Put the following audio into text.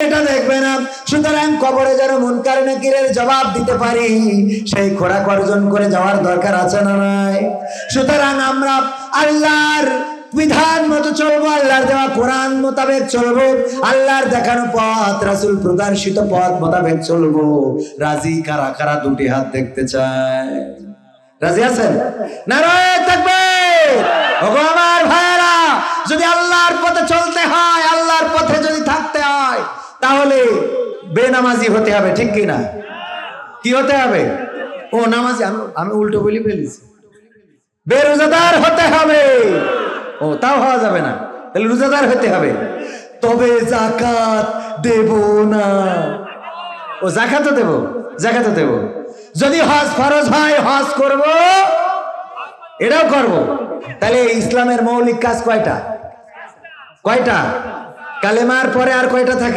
এটা দেখবে না। সুতরাং কবরে যেন মুনকার নাকিরের জবাব দিতে পারি, সেই খোরাক অর্জন করে যাওয়ার দরকার আছে না নাই? সুতরাং আমরা আল্লাহর বিধান মতো চলবো, আল্লাহর দেওয়া কোরআন মোতাবেক চলবো, আল্লাহর দেখানো পথ, রাসূল প্রদর্শিত পথ মোতাবেক চলবো। রাজি কারা কারা? দুটি হাত দেখতে চায়। রাজি আছেন? নারায়ে তাকবীর! ওগো আমার ভাইয়েরা, যদি আল্লাহর পথে চলতে হয়, আল্লাহর পথে যদি থাকতে হয়, তাহলে বেনামাজি হতে হবে, ঠিক কি না? কি হতে হবে? ও নামাজি, আমি উল্টো বলি ফেলেছি। বেরোজাদার হতে হবে। ও তাও হওয়া যাবে না, তাহলে রোজাদার হতে হবে। তবে যাকাত দেব না। ও যাকাতও দেব, যাকাতও দেব। যদি হজ ফরজ হয়, হজ করব, এটাও করব। তাহলে ইসলামের মৌলিক কাজ কয়টা? কয়টা? কালেমার পরে আর কয়টা থাকে?